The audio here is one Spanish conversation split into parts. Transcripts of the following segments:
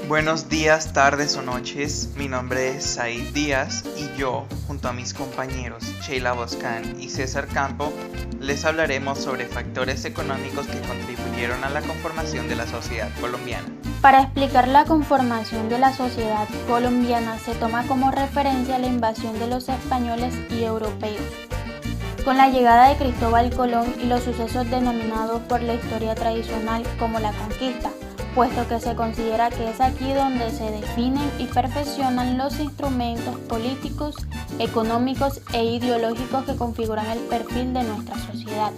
Buenos días, tardes o noches, mi nombre es Said Díaz y yo, junto a mis compañeros Sheila Boscan y César Campo, les hablaremos sobre factores económicos que contribuyeron a la conformación de la sociedad colombiana. Para explicar la conformación de la sociedad colombiana se toma como referencia la invasión de los españoles y europeos, con la llegada de Cristóbal Colón y los sucesos denominados por la historia tradicional como la conquista, puesto que se considera que es aquí donde se definen y perfeccionan los instrumentos políticos, económicos e ideológicos que configuran el perfil de nuestra sociedad.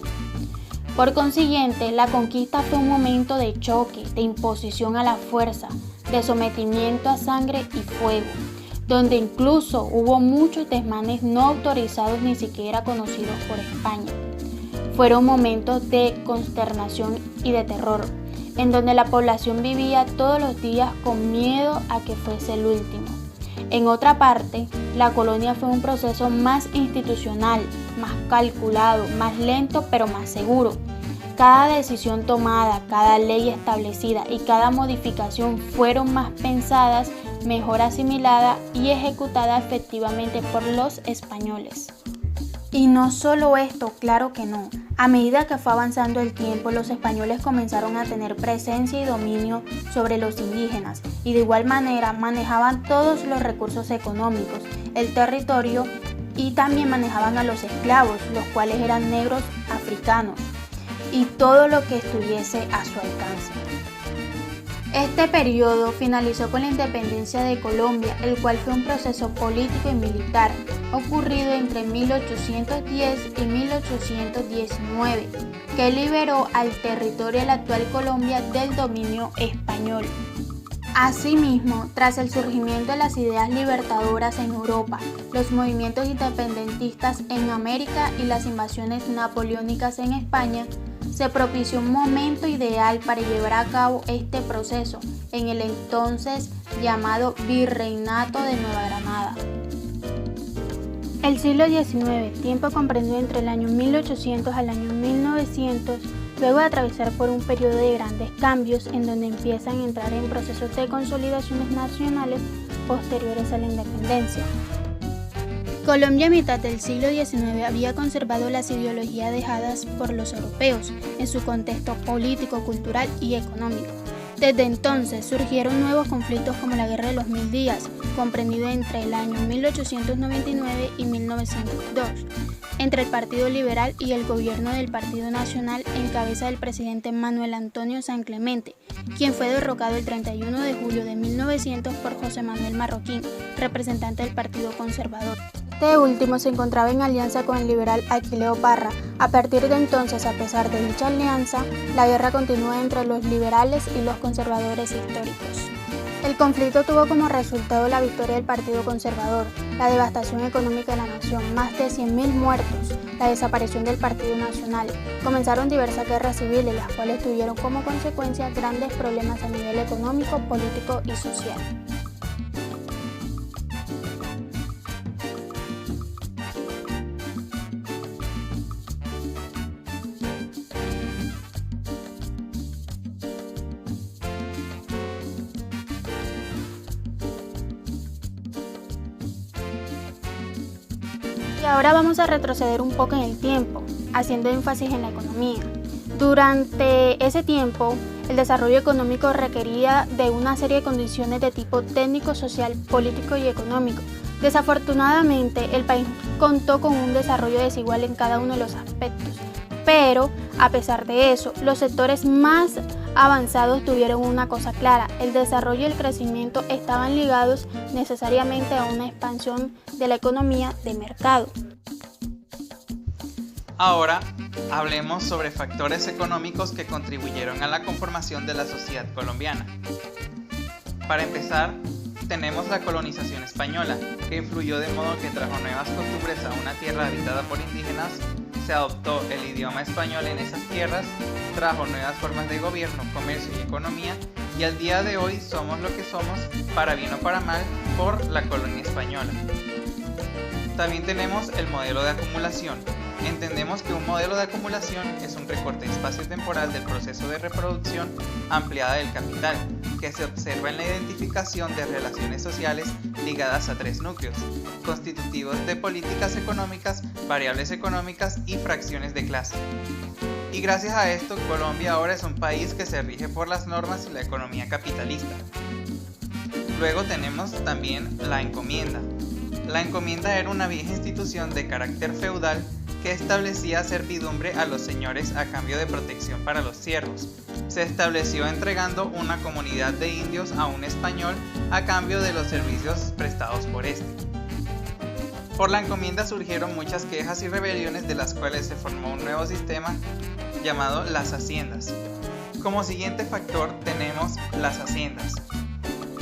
Por consiguiente, la conquista fue un momento de choque, de imposición a la fuerza, de sometimiento a sangre y fuego, donde incluso hubo muchos desmanes no autorizados ni siquiera conocidos por España. Fueron momentos de consternación y de terror, en donde la población vivía todos los días con miedo a que fuese el último. En otra parte, la colonia fue un proceso más institucional, más calculado, más lento pero más seguro. Cada decisión tomada, cada ley establecida y cada modificación fueron más pensadas, mejor asimiladas y ejecutadas efectivamente por los españoles. Y no solo esto, claro que no. A medida que fue avanzando el tiempo, los españoles comenzaron a tener presencia y dominio sobre los indígenas y de igual manera manejaban todos los recursos económicos, el territorio y también manejaban a los esclavos, los cuales eran negros africanos y todo lo que estuviese a su alcance. Este periodo finalizó con la independencia de Colombia, el cual fue un proceso político y militar ocurrido entre 1810 y 1819, que liberó al territorio de la actual Colombia del dominio español. Asimismo, tras el surgimiento de las ideas libertadoras en Europa, los movimientos independentistas en América y las invasiones napoleónicas en España, se propició un momento ideal para llevar a cabo este proceso en el entonces llamado Virreinato de Nueva Granada. El siglo XIX, tiempo comprendido entre el año 1800 al año 1900, luego de atravesar por un periodo de grandes cambios en donde empiezan a entrar en procesos de consolidaciones nacionales posteriores a la independencia. Colombia a mitad del siglo XIX había conservado las ideologías dejadas por los europeos en su contexto político, cultural y económico. Desde entonces surgieron nuevos conflictos como la Guerra de los Mil Días, comprendido entre el año 1899 y 1902, entre el Partido Liberal y el gobierno del Partido Nacional en cabeza del presidente Manuel Antonio San Clemente, quien fue derrocado el 31 de julio de 1900 por José Manuel Marroquín, representante del Partido Conservador. Este último se encontraba en alianza con el liberal Aquileo Parra. A partir de entonces, a pesar de dicha alianza, la guerra continúa entre los liberales y los conservadores históricos. El conflicto tuvo como resultado la victoria del Partido Conservador, la devastación económica de la nación, más de 100.000 muertos, la desaparición del Partido Nacional. Comenzaron diversas guerras civiles, las cuales tuvieron como consecuencia grandes problemas a nivel económico, político y social. Y ahora vamos a retroceder un poco en el tiempo, haciendo énfasis en la economía. Durante ese tiempo, el desarrollo económico requería de una serie de condiciones de tipo técnico, social, político y económico. Desafortunadamente, el país contó con un desarrollo desigual en cada uno de los aspectos, pero a pesar de eso, los sectores más avanzados tuvieron una cosa clara: el desarrollo y el crecimiento estaban ligados necesariamente a una expansión de la economía de mercado. Ahora, hablemos sobre factores económicos que contribuyeron a la conformación de la sociedad colombiana. Para empezar, tenemos la colonización española, que influyó de modo que trajo nuevas costumbres a una tierra habitada por indígenas, se adoptó el idioma español en esas tierras, trajo nuevas formas de gobierno, comercio y economía, y al día de hoy somos lo que somos, para bien o para mal, por la colonia española. También tenemos el modelo de acumulación, Entendemos que un modelo de acumulación es un recorte espacio-temporal del proceso de reproducción ampliada del capital, que se observa en la identificación de relaciones sociales ligadas a tres núcleos, constitutivos de políticas económicas, variables económicas y fracciones de clase. Y gracias a esto, Colombia ahora es un país que se rige por las normas y la economía capitalista. Luego tenemos también la encomienda. La encomienda era una vieja institución de carácter feudal que establecía servidumbre a los señores a cambio de protección para los siervos. Se estableció entregando una comunidad de indios a un español a cambio de los servicios prestados por este. Por la encomienda surgieron muchas quejas y rebeliones, de las cuales se formó un nuevo sistema llamado las haciendas. Como siguiente factor tenemos las haciendas.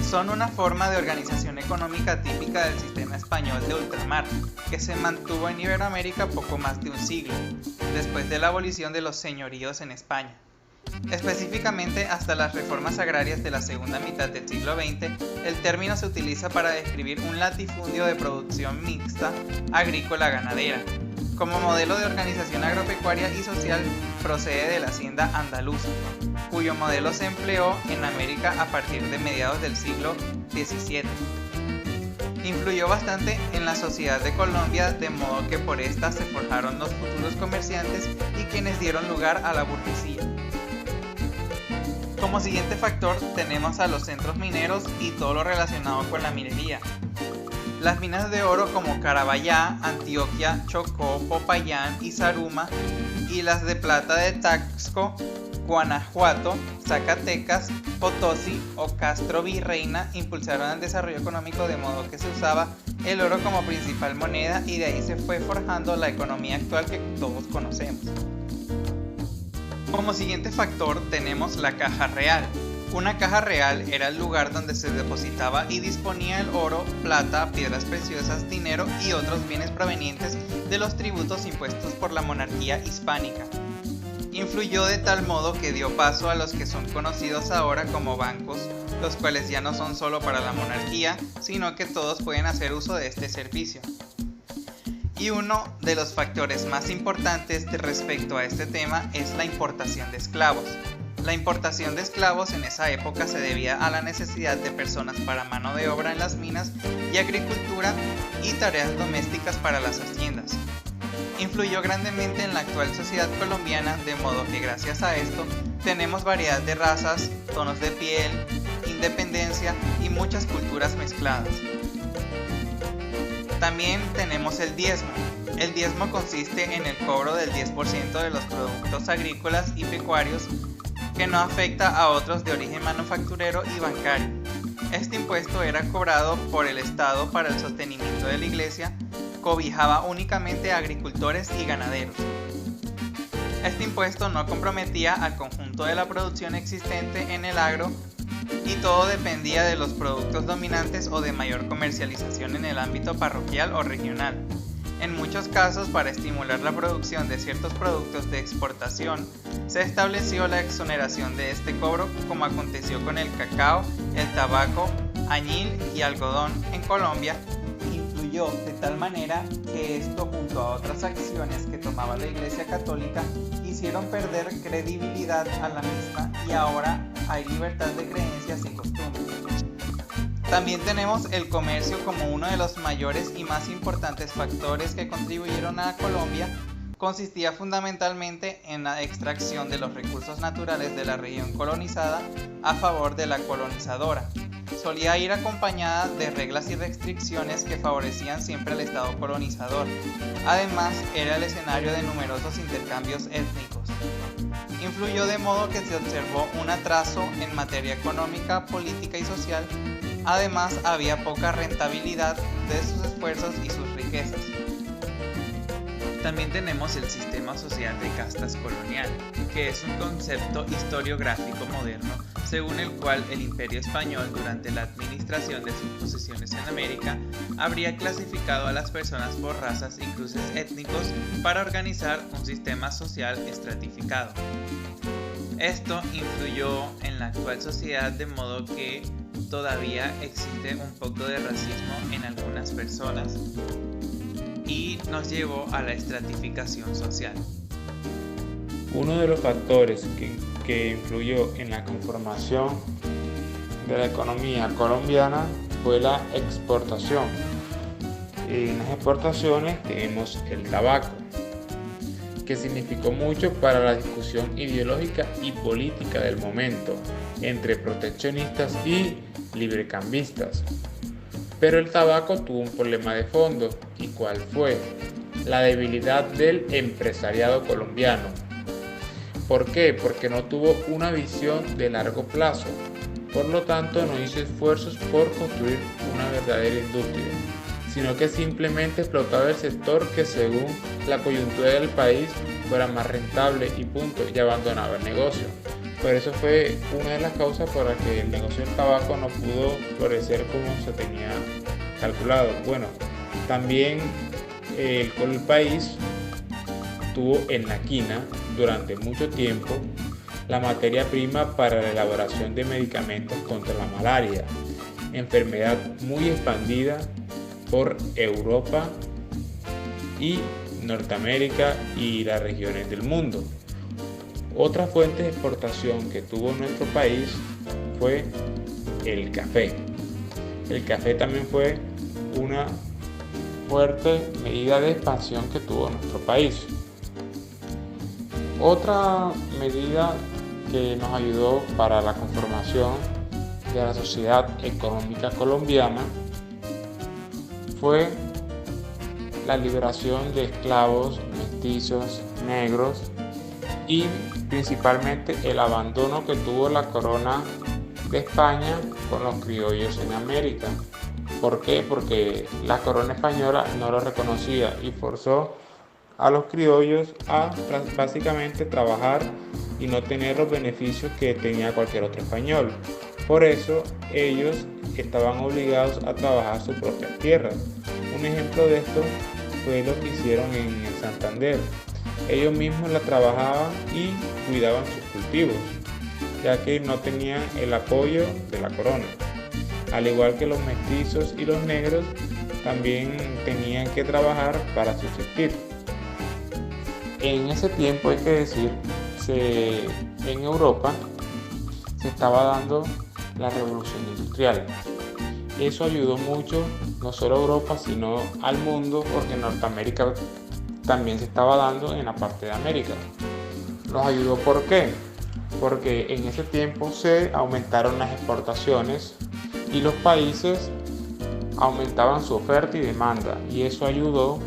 Son una forma de organización económica típica del sistema español de ultramar, que se mantuvo en Iberoamérica poco más de un siglo, después de la abolición de los señoríos en España. Específicamente hasta las reformas agrarias de la segunda mitad del siglo XX, el término se utiliza para describir un latifundio de producción mixta agrícola-ganadera. Como modelo de organización agropecuaria y social procede de la hacienda andaluza, cuyo modelo se empleó en América a partir de mediados del siglo XVII. Influyó bastante en la sociedad de Colombia, de modo que por esta se forjaron los futuros comerciantes y quienes dieron lugar a la burguesía. Como siguiente factor tenemos a los centros mineros y todo lo relacionado con la minería. Las minas de oro como Carabayá, Antioquia, Chocó, Popayán y Zaruma, y las de plata de Taxco, Guanajuato, Zacatecas, Potosí o Castro Virreina impulsaron el desarrollo económico, de modo que se usaba el oro como principal moneda, y de ahí se fue forjando la economía actual que todos conocemos. Como siguiente factor tenemos la caja real. Una caja real era el lugar donde se depositaba y disponía el oro, plata, piedras preciosas, dinero y otros bienes provenientes de los tributos impuestos por la monarquía hispánica. Influyó de tal modo que dio paso a los que son conocidos ahora como bancos, los cuales ya no son solo para la monarquía, sino que todos pueden hacer uso de este servicio. Y uno de los factores más importantes respecto a este tema es la importación de esclavos. La importación de esclavos en esa época se debía a la necesidad de personas para mano de obra en las minas y agricultura y tareas domésticas para las haciendas. Influyó grandemente en la actual sociedad colombiana, de modo que gracias a esto tenemos variedad de razas, tonos de piel, independencia y muchas culturas mezcladas. También tenemos el diezmo. El diezmo consiste en el cobro del 10% de los productos agrícolas y pecuarios que no afecta a otros de origen manufacturero y bancario. Este impuesto era cobrado por el Estado para el sostenimiento de la Iglesia, cobijaba únicamente a agricultores y ganaderos. Este impuesto no comprometía al conjunto de la producción existente en el agro y todo dependía de los productos dominantes o de mayor comercialización en el ámbito parroquial o regional. En muchos casos, para estimular la producción de ciertos productos de exportación, se estableció la exoneración de este cobro, como aconteció con el cacao, el tabaco, añil y algodón en Colombia. Influyó de tal manera que esto, junto a otras acciones que tomaba la Iglesia Católica, hicieron perder credibilidad a la misma, y ahora hay libertad de creencias y costumbres. También tenemos el comercio como uno de los mayores y más importantes factores que contribuyeron a Colombia. Consistía fundamentalmente en la extracción de los recursos naturales de la región colonizada a favor de la colonizadora. Solía ir acompañada de reglas y restricciones que favorecían siempre al Estado colonizador. Además, era el escenario de numerosos intercambios étnicos. Influyó de modo que se observó un atraso en materia económica, política y social. Además, había poca rentabilidad de sus esfuerzos y sus riquezas. También tenemos el sistema social de castas colonial, que es un concepto historiográfico moderno según el cual el Imperio Español, durante la administración de sus posesiones en América, habría clasificado a las personas por razas y cruces étnicos para organizar un sistema social estratificado. Esto influyó en la actual sociedad, de modo que todavía existe un poco de racismo en algunas personas. y nos llevó a la estratificación social. Uno de los factores que influyó en la conformación de la economía colombiana fue la exportación. En las exportaciones tenemos el tabaco, que significó mucho para la discusión ideológica y política del momento entre proteccionistas y librecambistas. Pero el tabaco tuvo un problema de fondo. ¿Y cuál fue? La debilidad del empresariado colombiano. ¿Por qué? Porque no tuvo una visión de largo plazo. Por lo tanto, no hizo esfuerzos por construir una verdadera industria, sino que simplemente explotaba el sector que según la coyuntura del país fuera más rentable y punto, y abandonaba el negocio. Por eso fue una de las causas por las que el negocio del tabaco no pudo florecer como se tenía calculado. Bueno, también el país tuvo en la quina durante mucho tiempo la materia prima para la elaboración de medicamentos contra la malaria, enfermedad muy expandida por Europa y Norteamérica y las regiones del mundo. Otra fuente de exportación que tuvo nuestro país fue el café. El café también fue una fuerte medida de expansión que tuvo nuestro país. Otra medida que nos ayudó para la conformación de la sociedad económica colombiana fue la liberación de esclavos, mestizos, negros y principalmente el abandono que tuvo la corona de España con los criollos en América. ¿Por qué? Porque la corona española no lo reconocía y forzó a los criollos a básicamente trabajar y no tener los beneficios que tenía cualquier otro español. Por eso ellos estaban obligados a trabajar sus propias tierras. Un ejemplo de esto fue lo que hicieron en el Santander. Ellos mismos la trabajaban y cuidaban sus cultivos, ya que no tenían el apoyo de la corona. Al igual que los mestizos y los negros, también tenían que trabajar para subsistir. En ese tiempo, hay que decir, en Europa se estaba dando la revolución industrial. Eso ayudó mucho, no solo a Europa, sino al mundo, porque Norteamérica también se estaba dando en la parte de América. ¿Los ayudó por qué? Porque en ese tiempo se aumentaron las exportaciones y los países aumentaban su oferta y demanda, y eso ayudó,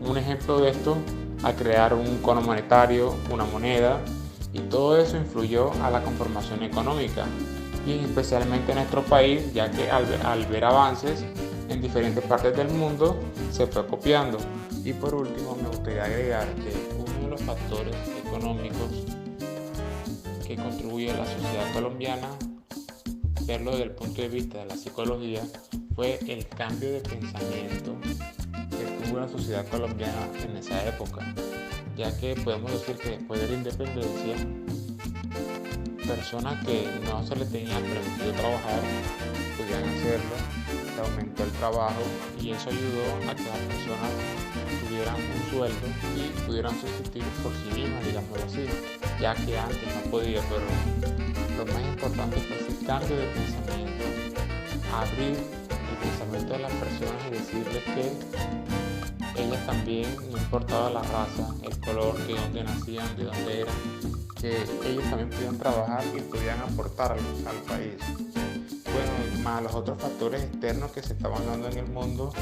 un ejemplo de esto, a crear un cono monetario, una moneda, y todo eso influyó a la conformación económica, y especialmente en nuestro país, ya que al ver avances en diferentes partes del mundo se fue copiando. Y por último, me gustaría agregar que uno de los factores económicos que contribuye a la sociedad colombiana, verlo desde el punto de vista de la psicología, fue el cambio de pensamiento que tuvo la sociedad colombiana en esa época, ya que podemos decir que después de la independencia, personas que no se les tenía permitido trabajar podían hacerlo, se aumentó el trabajo y eso ayudó a que las personas tuvieran un sueldo y pudieran subsistir por sí mismas, digámoslo así, ya que antes no podía. Pero lo más importante fue ese cambio de pensamiento, abrir el pensamiento de las personas y decirles que ellas también, no importaba la raza, el color, de dónde nacían, de dónde eran, que ellos también podían trabajar y podían aportar al país. Bueno, más los otros factores externos que se estaban dando en el mundo,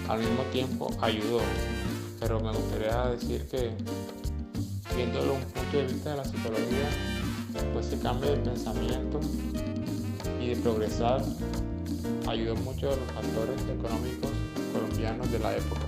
al mismo tiempo ayudó. Pero me gustaría decir que, viéndolo desde un punto de vista de la psicología, pues ese cambio de pensamiento y de progresar ayudó mucho a los factores económicos colombianos de la época.